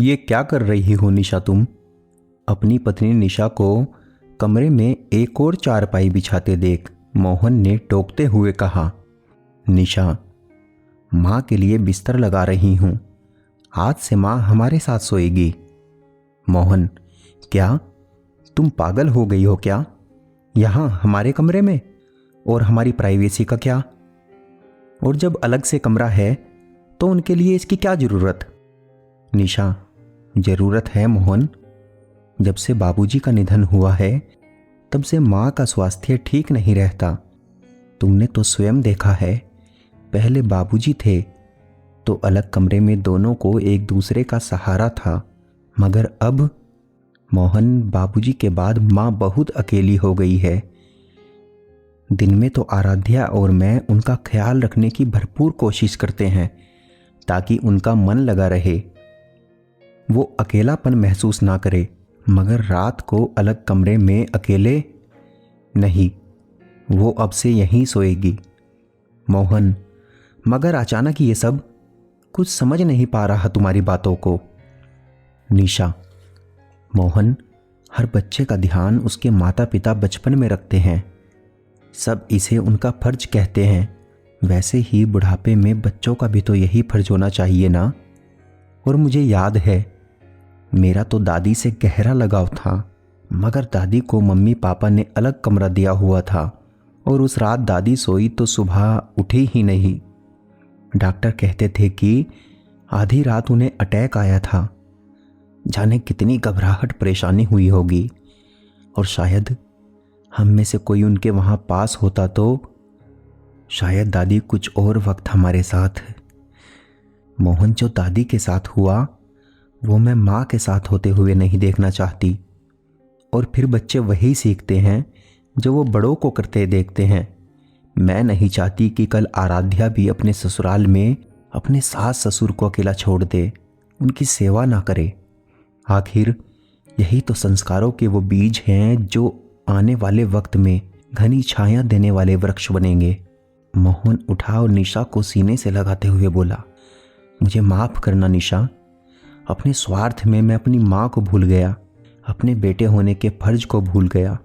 ये क्या कर रही हो निशा तुम? अपनी पत्नी निशा को कमरे में एक और चारपाई बिछाते देख मोहन ने टोकते हुए कहा। निशा, माँ के लिए बिस्तर लगा रही हूँ। आज से माँ हमारे साथ सोएगी। मोहन, क्या तुम पागल हो गई हो क्या? यहाँ हमारे कमरे में, और हमारी प्राइवेसी का क्या? और जब अलग से कमरा है तो उनके लिए इसकी क्या जरूरत? निशा, जरूरत है मोहन। जब से बाबूजी का निधन हुआ है तब से माँ का स्वास्थ्य ठीक नहीं रहता। तुमने तो स्वयं देखा है, पहले बाबूजी थे तो अलग कमरे में दोनों को एक दूसरे का सहारा था, मगर अब मोहन, बाबूजी के बाद माँ बहुत अकेली हो गई है। दिन में तो आराध्या और मैं उनका ख्याल रखने की भरपूर कोशिश करते हैं ताकि उनका मन लगा रहे, वो अकेलापन महसूस ना करे, मगर रात को अलग कमरे में अकेले नहीं, वो अब से यहीं सोएगी। मोहन, मगर अचानक ये सब कुछ समझ नहीं पा रहा तुम्हारी बातों को। निशा, मोहन, हर बच्चे का ध्यान उसके माता पिता बचपन में रखते हैं, सब इसे उनका फर्ज कहते हैं। वैसे ही बुढ़ापे में बच्चों का भी तो यही फर्ज होना चाहिए ना। और मुझे याद है, मेरा तो दादी से गहरा लगाव था, मगर दादी को मम्मी पापा ने अलग कमरा दिया हुआ था और उस रात दादी सोई तो सुबह उठी ही नहीं। डॉक्टर कहते थे कि आधी रात उन्हें अटैक आया था। जाने कितनी घबराहट परेशानी हुई होगी, और शायद हम में से कोई उनके वहाँ पास होता तो शायद दादी कुछ और वक्त हमारे साथ। मोहन, जो दादी के साथ हुआ वो मैं माँ के साथ होते हुए नहीं देखना चाहती। और फिर बच्चे वही सीखते हैं जो वो बड़ों को करते देखते हैं। मैं नहीं चाहती कि कल आराध्या भी अपने ससुराल में अपने सास ससुर को अकेला छोड़ दे, उनकी सेवा ना करे। आखिर यही तो संस्कारों के वो बीज हैं जो आने वाले वक्त में घनी छाया देने वाले वृक्ष बनेंगे। मोहन उठा और निशा को सीने से लगाते हुए बोला, मुझे माफ करना निशा, अपने स्वार्थ में मैं अपनी माँ को भूल गया, अपने बेटे होने के फर्ज को भूल गया।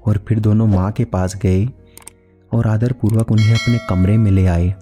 और फिर दोनों माँ के पास गए और आदरपूर्वक उन्हें अपने कमरे में ले आए।